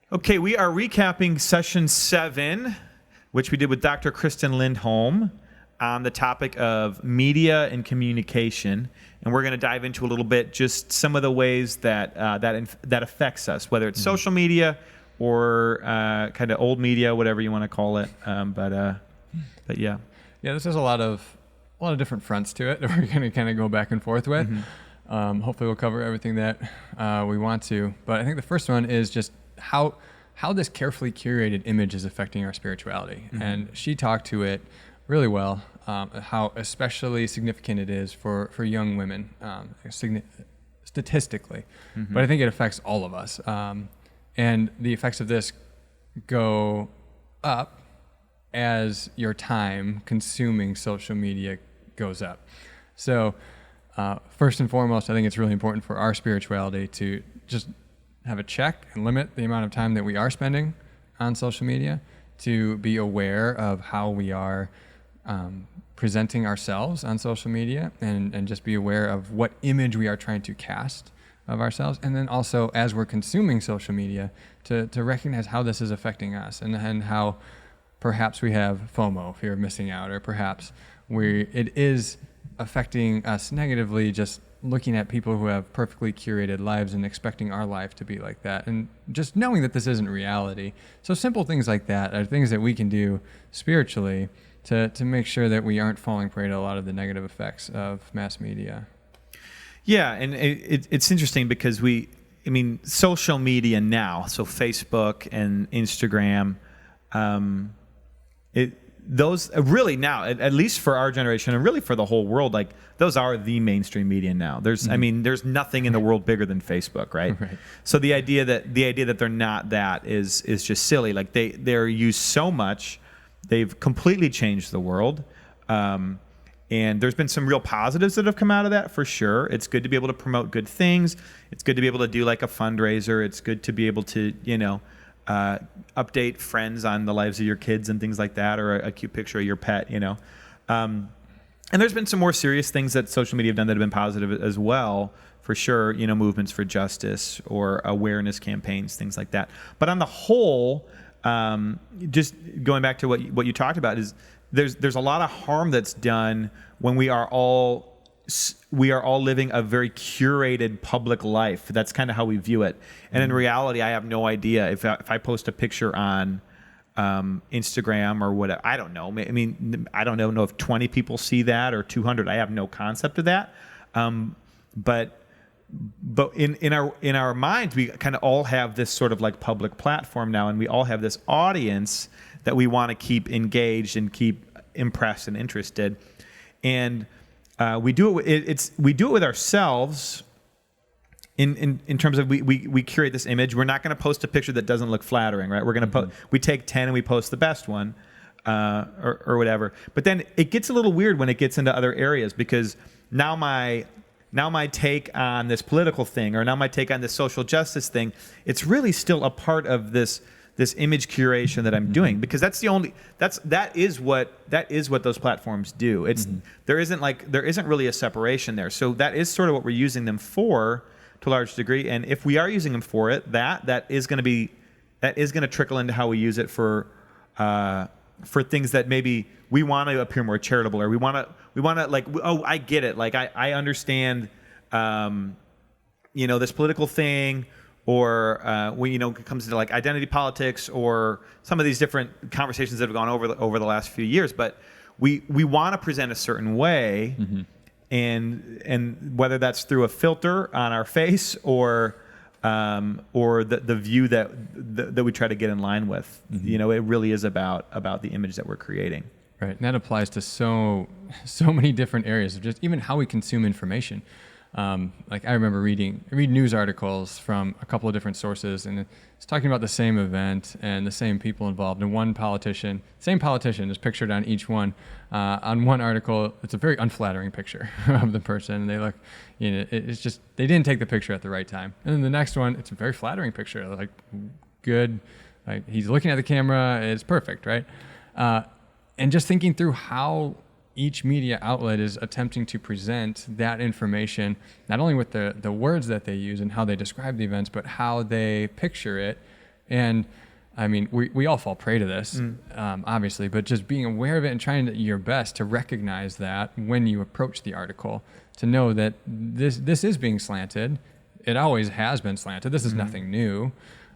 Okay, we are recapping session 7, which we did with Dr. Kristen Lindholm on the topic of media and communication. And we're going to dive into a little bit just some of the ways that that affects us, whether it's social media or kind of old media, whatever you want to call it. But yeah. Yeah, this has a lot of different fronts to it that we're going to kind of go back and forth with. Hopefully we'll cover everything that we want to. But I think the first one is just how this carefully curated image is affecting our spirituality. And she talked to it really well, how especially significant it is for young women, statistically. But I think it affects all of us. And the effects of this go up as your time consuming social media goes up. So first and foremost, I think it's really important for our spirituality to just have a check and limit the amount of time that we are spending on social media, to be aware of how we are presenting ourselves on social media, and just be aware of what image we are trying to cast of ourselves. And then also, as we're consuming social media, to recognize how this is affecting us, and how perhaps we have FOMO, fear of missing out, or perhaps it is affecting us negatively, just looking at people who have perfectly curated lives and expecting our life to be like that, and just knowing that this isn't reality. So simple things like that are things that we can do spiritually to make sure that we aren't falling prey to a lot of the negative effects of mass media. Yeah, and it's interesting because social media now, so Facebook and Instagram, those really now, at least for our generation and really for the whole world, like those are the mainstream media now. There's nothing in the world bigger than Facebook, right? So the idea that they're not that is just silly. Like they're used so much, they've completely changed the world. And there's been some real positives that have come out of that, for sure. It's good to be able to promote good things. It's good to be able to do like a fundraiser. It's good to be able to, update friends on the lives of your kids and things like that, or a cute picture of your pet, And there's been some more serious things that social media have done that have been positive as well, for sure. Movements for justice or awareness campaigns, things like that. But on the whole, just going back to what you talked about, is there's a lot of harm that's done when we are all living a very curated public life. That's kind of how we view it. And in reality, I have no idea if I post a picture on Instagram or whatever. I don't know. I mean, I don't know if 20 people see that or 200. I have no concept of that. But in our minds, we kind of all have this sort of like public platform now, and we all have this audience that we want to keep engaged and keep impressed and interested. And we do it with ourselves in terms of we curate this image. We're not going to post a picture that doesn't look flattering, right? We're going to we take 10 and we post the best one, or whatever. But then it gets a little weird when it gets into other areas, because now my take on this political thing, or now my take on this social justice thing, it's really still a part of this image curation that I'm doing, because that is what those platforms do. It's there isn't really a separation there. So that is sort of what we're using them for, to a large degree. And if we are using them for it, that is going to trickle into how we use it for things that maybe we want to appear more charitable, or we want to like, oh, I get it, like I understand this political thing, or when it comes to like identity politics, or some of these different conversations that have gone over the last few years. But we want to present a certain way, and whether that's through a filter on our face, or the view that we try to get in line with. It really is about the image that we're creating. Right, and that applies to so many different areas of just even how we consume information. Like I remember read news articles from a couple of different sources, and it's talking about the same event and the same people involved. And same politician is pictured on each one. On one article, it's a very unflattering picture of the person, and they look, it's just, they didn't take the picture at the right time. And then the next one, it's a very flattering picture, like good, like he's looking at the camera, it's perfect, right? And just thinking through how each media outlet is attempting to present that information, not only with the words that they use and how they describe the events, but how they picture it, And I mean, we all fall prey to this, obviously, but just being aware of it and trying your best to recognize that when you approach the article, to know that this is being slanted. It always has been slanted. This is nothing new.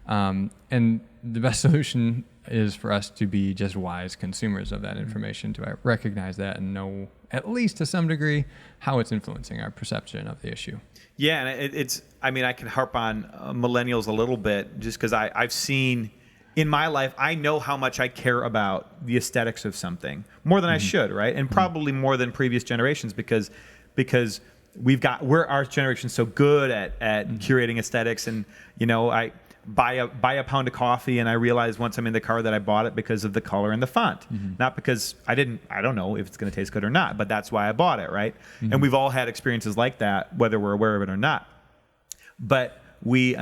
And the best solution is for us to be just wise consumers of that information, to recognize that and know, at least to some degree, how it's influencing our perception of the issue. Yeah, and I can harp on millennials a little bit just because I've seen in my life, I know how much I care about the aesthetics of something more than I should, right? And probably more than previous generations because our generation's so good at curating aesthetics. And I buy a pound of coffee and I realize once I'm in the car that I bought it because of the color and the font, not because I don't know if it's going to taste good or not, but that's why I bought it, right? And we've all had experiences like that, whether we're aware of it or not. But we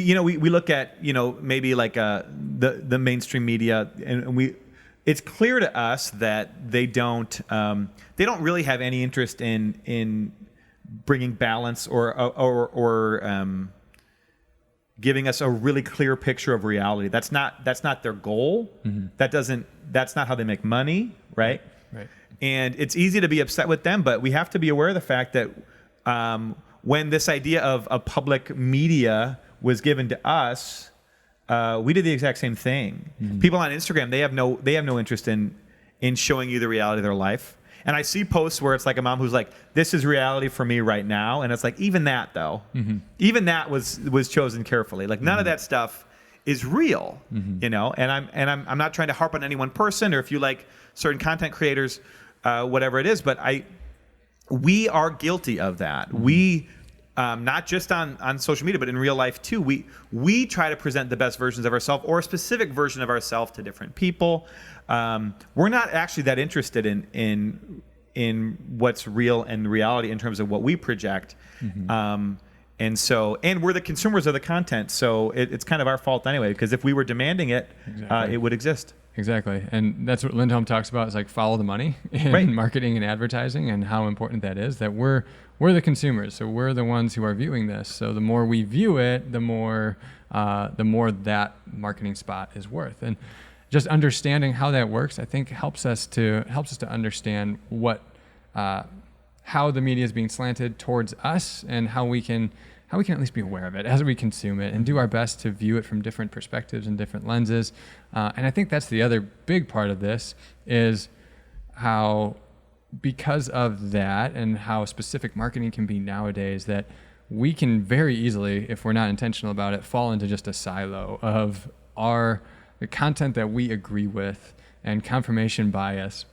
look at maybe like the mainstream media, and it's clear to us that they don't really have any interest in bringing balance or giving us a really clear picture of reality. That's not their goal. That's not how they make money, right? Right. And it's easy to be upset with them, but we have to be aware of the fact that when this idea of a public media was given to us, we did the exact same thing. People on Instagram, they have no interest in showing you the reality of their life. And I see posts where it's like a mom who's like, "This is reality for me right now," and it's like, even that though, even that was chosen carefully. Like none of that stuff is real, And I'm not trying to harp on any one person or if you like certain content creators, whatever it is, but we are guilty of that. We not just on social media, but in real life too. We try to present the best versions of ourselves or a specific version of ourselves to different people. We're not actually that interested in what's real and reality in terms of what we project. And we're the consumers of the content. So it's kind of our fault anyway, because if we were demanding it, it would exist. Exactly. And that's what Lindholm talks about, is like follow the money in marketing and advertising, and how important that is, that we're the consumers. So we're the ones who are viewing this. So the more we view it, the more that marketing spot is worth. And just understanding how that works, I think helps us to understand how the media is being slanted towards us, and how we can at least be aware of it as we consume it, and do our best to view it from different perspectives and different lenses. And I think that's the other big part of this, is how, because of that and how specific marketing can be nowadays, that we can very easily, if we're not intentional about it, fall into just a silo of the content that we agree with, and confirmation bias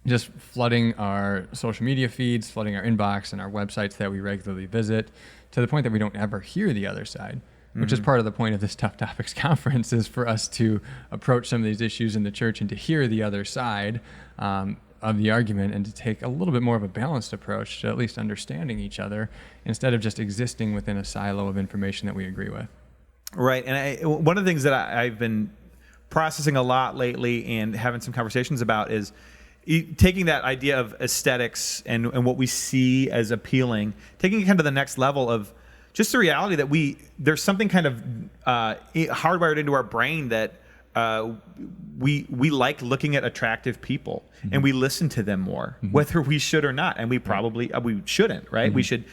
just flooding our social media feeds, flooding our inbox and our websites that we regularly visit, to the point that we don't ever hear the other side, which is part of the point of this Tough Topics conference, is for us to approach some of these issues in the church and to hear the other side of the argument, and to take a little bit more of a balanced approach to at least understanding each other, instead of just existing within a silo of information that we agree with. Right. And one of the things that I've been processing a lot lately and having some conversations about is taking that idea of aesthetics and what we see as appealing, taking it kind of the next level of just the reality that there's something kind of hardwired into our brain that we like looking at attractive people, and we listen to them more, whether we should or not. And we probably we shouldn't, right? We should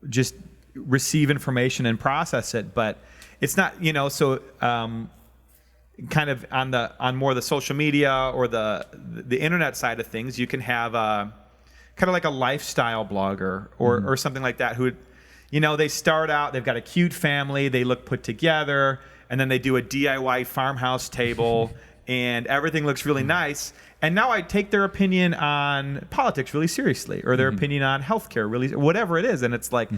just receive information and process it, but it's not, kind of on more the social media or the internet side of things, you can have kind of like a lifestyle blogger or something like that, who, they start out, they've got a cute family, they look put together, and then they do a DIY farmhouse table and everything looks really nice. And now I take their opinion on politics really seriously, or their opinion on healthcare really, whatever it is. And it's like,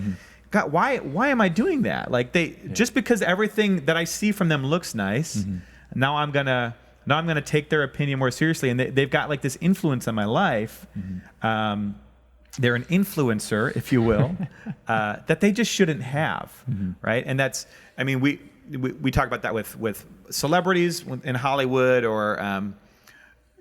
God, why am I doing that? Like just because everything that I see from them looks nice, now I'm gonna take their opinion more seriously, and they've got like this influence on my life. They're an influencer, if you will, that they just shouldn't have, right? And that's, I mean, we talk about that with celebrities in Hollywood, or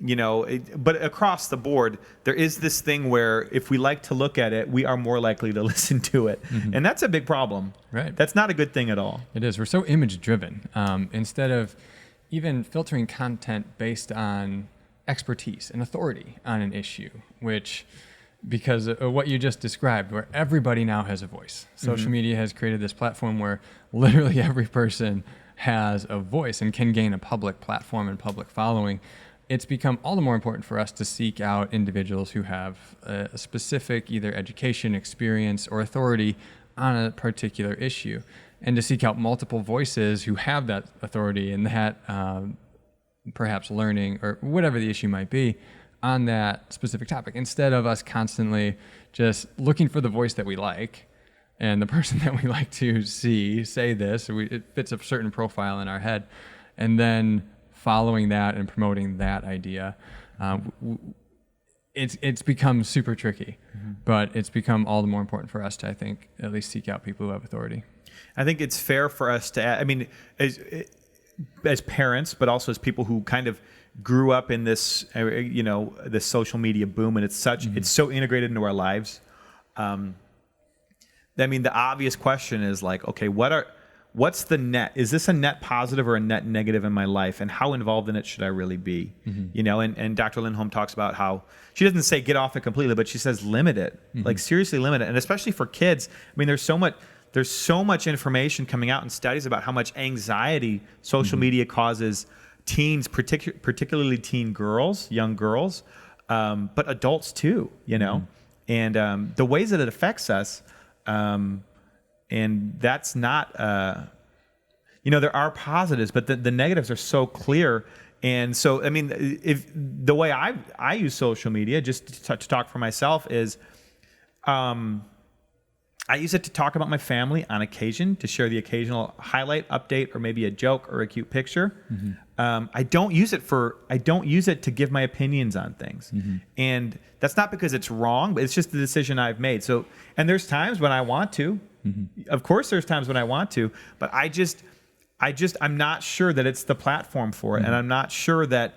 but across the board, there is this thing where if we like to look at it, we are more likely to listen to it. And that's a big problem. Right. That's not a good thing at all. It is. We're so image driven. Instead of even filtering content based on expertise and authority on an issue, which, because of what you just described, where everybody now has a voice. Social media has created this platform where literally every person has a voice and can gain a public platform and public following. It's become all the more important for us to seek out individuals who have a specific either education, experience, or authority on a particular issue, and to seek out multiple voices who have that authority and that perhaps learning or whatever the issue might be on that specific topic, instead of us constantly just looking for the voice that we like and the person that we like to see say this. It fits a certain profile in our head, and then following that and promoting that idea. It's become super tricky, but it's become all the more important for us to, I think, at least seek out people who have authority. I think it's fair for us to, as parents, but also as people who kind of grew up in this, this social media boom, and it's so integrated into our lives. The obvious question is like, okay, what's the net? Is this a net positive or a net negative in my life? And how involved in it should I really be? And Dr. Lindholm talks about how she doesn't say get off it completely, but she says limit it, like seriously limit it. And especially for kids, there's so much information coming out in studies about how much anxiety social media causes teens, particularly teen girls, young girls, but adults too, and the ways that it affects us. And that's not, there are positives, but the negatives are so clear. And so, if the way I use social media, just to talk for myself, is I use it to talk about my family on occasion, to share the occasional highlight, update, or maybe a joke or a cute picture. I don't use it to give my opinions on things. And that's not because it's wrong, but it's just the decision I've made. So, and there's times when I want to. Of course, there's times when I want to, but I'm not sure that it's the platform for it. And I'm not sure that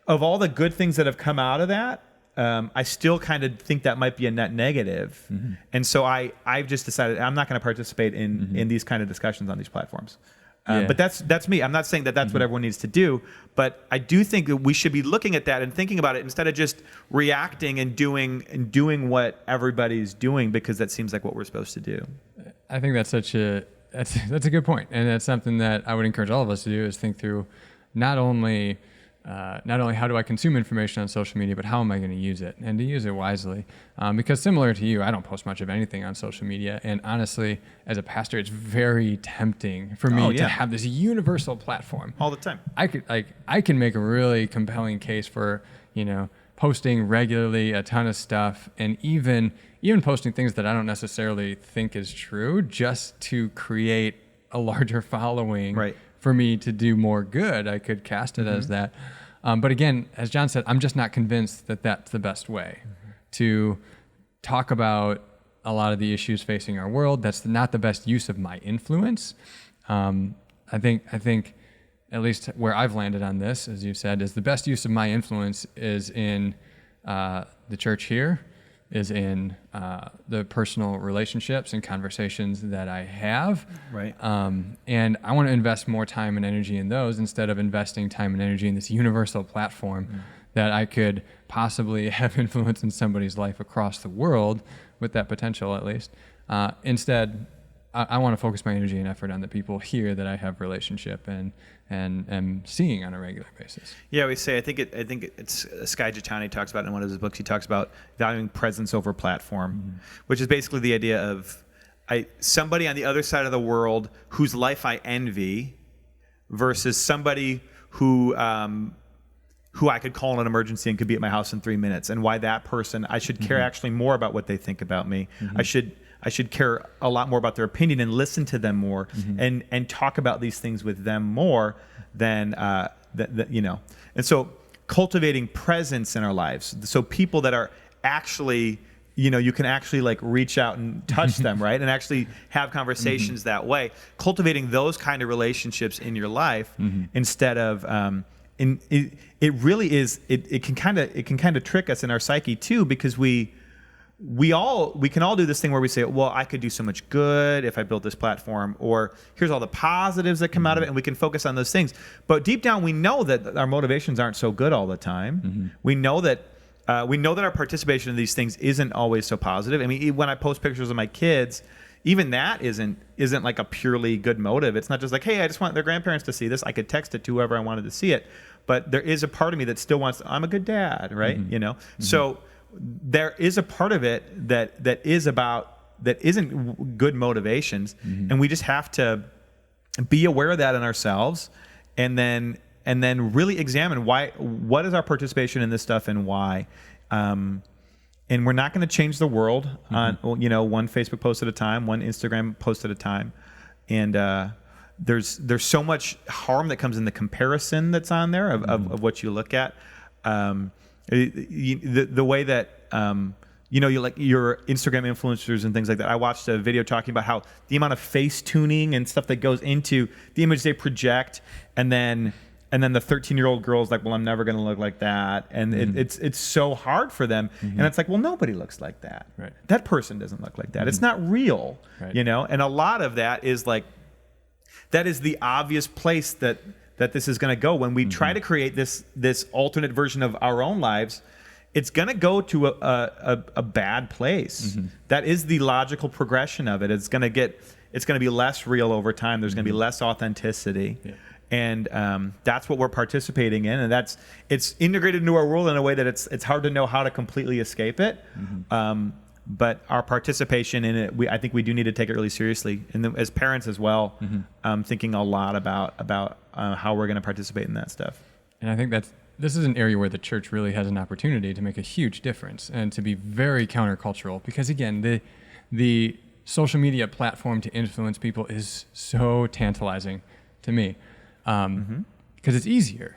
of all the good things that have come out of that, I still kind of think that might be a net negative. And so I've just decided I'm not going to participate in these kind of discussions on these platforms. But that's me. I'm not saying that that's what everyone needs to do, but I do think that we should be looking at that and thinking about it instead of just reacting and doing what everybody's doing because that seems like what we're supposed to do. I think that's a good point, and that's something that I would encourage all of us to do, is think through not only how do I consume information on social media, but how am I going to use it, and to use it wisely. Because similar to you, I don't post much of anything on social media, and honestly, as a pastor, it's very tempting for me to have this universal platform all the time. I can make a really compelling case for posting regularly a ton of stuff, and even posting things that I don't necessarily think is true, just to create a larger following. Right. For me to do more good. I could cast it as that. But again, as John said, I'm just not convinced that that's the best way to talk about a lot of the issues facing our world. That's not the best use of my influence. I think at least where I've landed on this, as you said, is the best use of my influence is in the church here, is in the personal relationships and conversations that I have. Right. And I want to invest more time and energy in those instead of investing time and energy in this universal platform that I could possibly have influence in somebody's life across the world, with that potential at least. Instead, I want to focus my energy and effort on the people here that I have relationship and am seeing on a regular basis. Yeah, we say I think it's Skye Jitani talks about it in one of his books. He talks about valuing presence over platform, which is basically the idea of somebody on the other side of the world whose life I envy versus somebody who I could call in an emergency and could be at my house in 3 minutes, and why that person I should care actually more about what they think about me. I should care a lot more about their opinion and listen to them more and talk about these things with them more than And so cultivating presence in our lives, so people that are actually, you can actually like reach out and touch them, right? And actually have conversations that way. Cultivating those kind of relationships in your life instead of it really is. It can kind of trick us in our psyche too, because we can all do this thing where we say, well, I could do so much good if I built this platform, or here's all the positives that come out of it, and we can focus on those things. But deep down, we know that our motivations aren't so good all the time. We know that our participation in these things isn't always so positive. I mean, when I post pictures of my kids, even that isn't like a purely good motive. It's not just like, hey, I just want their grandparents to see this. I could text it to whoever I wanted to see it. But there is a part of me that still wants, I'm a good dad, right? So there is a part of it that isn't good motivations, and we just have to be aware of that in ourselves, and then really examine what is our participation in this stuff and why. And we're not going to change the world on one Facebook post at a time, one Instagram post at a time, and there's so much harm that comes in the comparison that's on there of what you look at. The way that you like your Instagram influencers and things like that. I watched a video talking about how the amount of face tuning and stuff that goes into the image they project, and then the 13-year-old girl's like, well, I'm never going to look like that, and it's so hard for them. And it's like, well, nobody looks like that. Right. That person doesn't look like that. It's not real, And a lot of that is like, that is the obvious place that this is going to go when we try to create this alternate version of our own lives. It's going to go to a bad place. That is the logical progression of it. It's going to be less real over time. There's going to be less authenticity. Yeah. And that's what we're participating in, and it's integrated into our world in a way that it's hard to know how to completely escape it. But our participation in it, I think we do need to take it really seriously, and as parents as well, thinking a lot about how we're going to participate in that stuff. And I think this is an area where the church really has an opportunity to make a huge difference and to be very countercultural, because again, the social media platform to influence people is so tantalizing to me, because it's easier.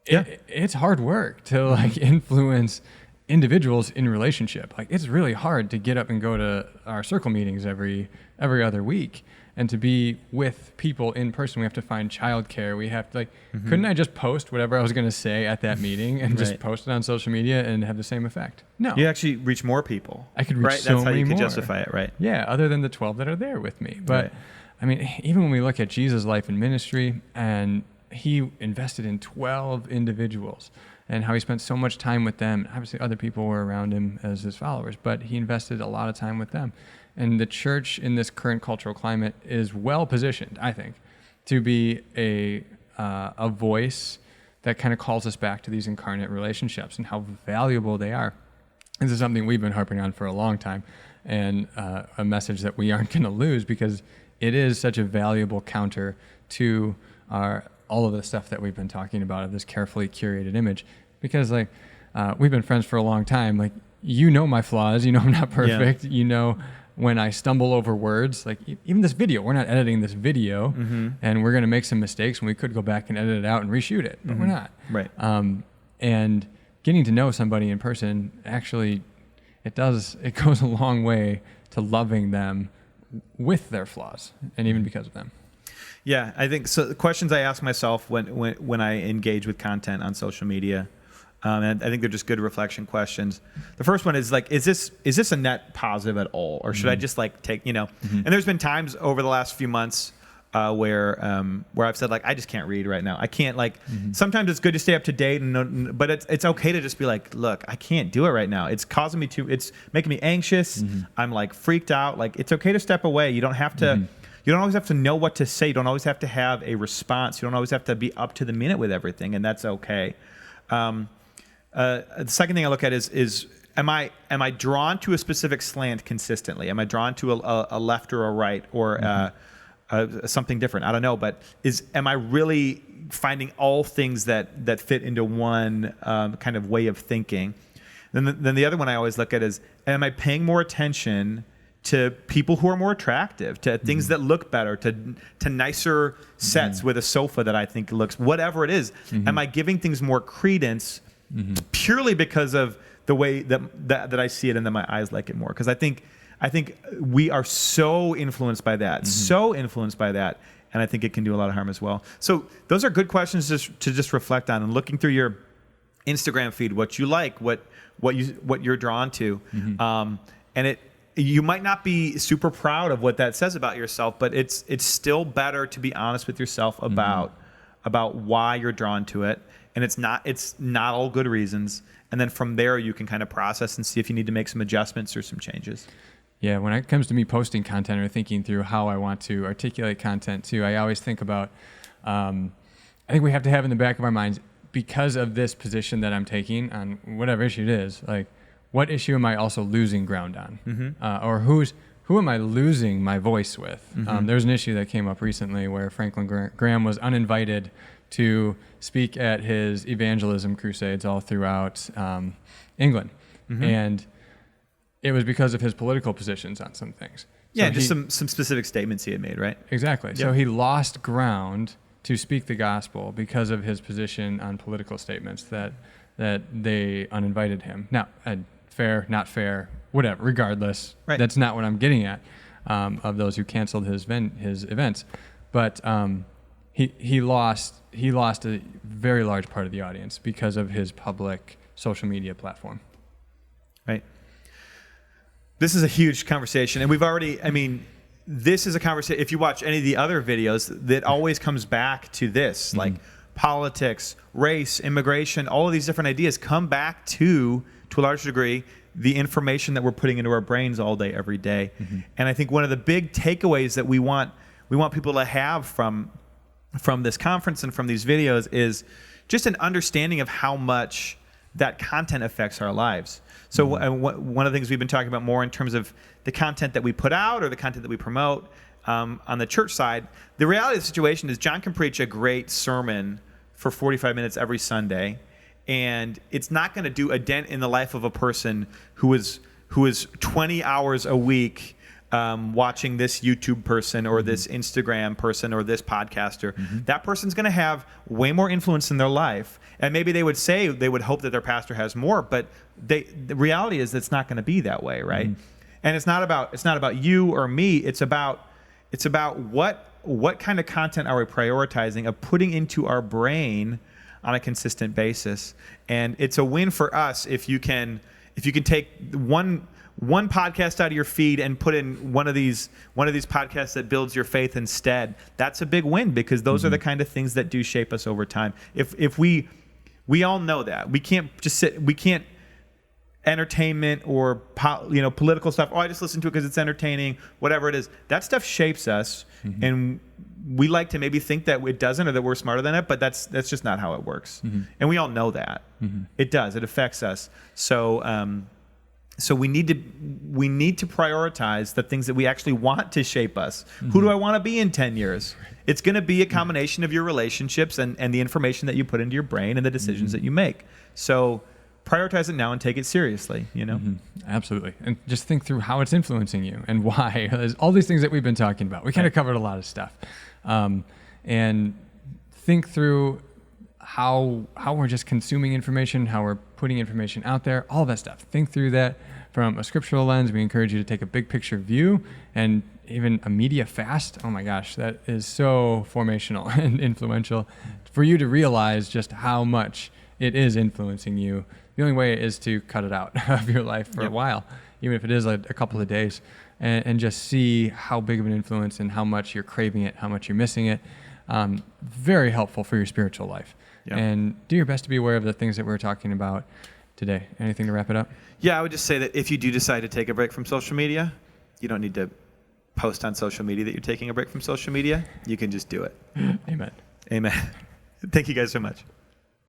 It's hard work to like influence individuals in relationship. Like, it's really hard to get up and go to our circle meetings every other week, and to be with people in person. We have to find childcare. We have to couldn't I just post whatever I was going to say at that meeting and just post it on social media and have the same effect? No. You actually reach more people. I could reach so many more. That's how you could justify it, right? Yeah, other than the 12 that are there with me. But I mean, even when we look at Jesus' life and ministry, and he invested in 12 individuals, and how he spent so much time with them. Obviously, other people were around him as his followers, but he invested a lot of time with them. And the church in this current cultural climate is well positioned, I think, to be a voice that kind of calls us back to these incarnate relationships and how valuable they are. This is something we've been harping on for a long time, and a message that we aren't going to lose, because it is such a valuable counter to all of the stuff that we've been talking about, of this carefully curated image. Because we've been friends for a long time. Like, my flaws, I'm not perfect. Yeah. When I stumble over words, like even this video, we're not editing this video, and we're going to make some mistakes, and we could go back and edit it out and reshoot it, but we're not. Right. And getting to know somebody in person, actually, it goes a long way to loving them with their flaws, and even because of them. Yeah, I think so. The questions I ask myself when I engage with content on social media, and I think they're just good reflection questions. The first one is like, is this a net positive at all, or should I just take And there's been times over the last few months where I've said I just can't read right now. I can't Sometimes it's good to stay up to date, but it's okay to just be like, look, I can't do it right now. It's causing me it's making me anxious. I'm freaked out. It's okay to step away. You don't have to. You don't always have to know what to say. You don't always have to have a response. You don't always have to be up to the minute with everything, and that's okay. The second thing I look at is am I drawn to a specific slant consistently? Am I drawn to a left or a right, or something different? I don't know, but am I really finding all things that fit into one kind of way of thinking? Then the other one I always look at is, am I paying more attention to people who are more attractive, to things that look better, to nicer sets with a sofa that I think looks, whatever it is. Am I giving things more credence purely because of the way that I see it and that my eyes like it more? Because I think I think we are so influenced by that, and I think it can do a lot of harm as well. So those are good questions to just reflect on, and looking through your Instagram feed, what you like, what you're drawn to, and you might not be super proud of what that says about yourself, but it's still better to be honest with yourself about why you're drawn to it, and it's not all good reasons. And then from there, you can kind of process and see if you need to make some adjustments or some changes. Yeah, when it comes to me posting content or thinking through how I want to articulate content too, I always think about, I think we have to have in the back of our minds, because of this position that I'm taking on whatever issue it is, like, what issue am I also losing ground on? Or who am I losing my voice with? There's an issue that came up recently where Franklin Graham was uninvited to speak at his evangelism crusades all throughout England. And it was because of his political positions on some things. Yeah, so just some specific statements he had made, right? Exactly. Yep. So he lost ground to speak the gospel because of his position on political statements that they uninvited him. Now, fair, not fair, whatever, regardless, right. That's not what I'm getting at, of those who canceled his events. But he lost a very large part of the audience because of his public social media platform. Right. This is a huge conversation, and we've already, this is a conversation, if you watch any of the other videos, that always comes back to this, like politics, race, immigration, all of these different ideas come back to a large degree, the information that we're putting into our brains all day, every day. And I think one of the big takeaways that we want people to have from this conference and from these videos is just an understanding of how much that content affects our lives. So one of the things we've been talking about more in terms of the content that we put out or the content that we promote on the church side, the reality of the situation is John can preach a great sermon for 45 minutes every Sunday, and it's not going to do a dent in the life of a person who is 20 hours a week watching this YouTube person or this Instagram person or this podcaster. That person's going to have way more influence in their life. And maybe they would say they would hope that their pastor has more, but the reality is it's not going to be that way, right? And it's not about you or me. It's about what kind of content are we prioritizing of putting into our brain on a consistent basis. And it's a win for us if you can take one podcast out of your feed and put in one of these podcasts that builds your faith instead. That's a big win, because those are the kind of things that do shape us over time. If we all know that we can't entertainment or political stuff. Oh, I just listen to it because it's entertaining. Whatever it is, that stuff shapes us, and we like to maybe think that it doesn't or that we're smarter than it, but that's just not how it works. And we all know that it does. It affects us. So we need to prioritize the things that we actually want to shape us. Who do I want to be in 10 years? It's going to be a combination of your relationships and the information that you put into your brain and the decisions that you make. So prioritize it now and take it seriously, Absolutely. And just think through how it's influencing you and why. There's all these things that we've been talking about. We kind of covered a lot of stuff. And think through how we're just consuming information, how we're putting information out there, all of that stuff. Think through that from a scriptural lens. We encourage you to take a big picture view, and even a media fast. Oh my gosh, that is so formational and influential for you to realize just how much it is influencing you. The only way is to cut it out of your life for a while, even if it is like a couple of days, and just see how big of an influence and how much you're craving it, how much you're missing it. Very helpful for your spiritual life. Yep. And do your best to be aware of the things that we're talking about today. Anything to wrap it up? Yeah, I would just say that if you do decide to take a break from social media, you don't need to post on social media that you're taking a break from social media. You can just do it. Amen. Thank you guys so much.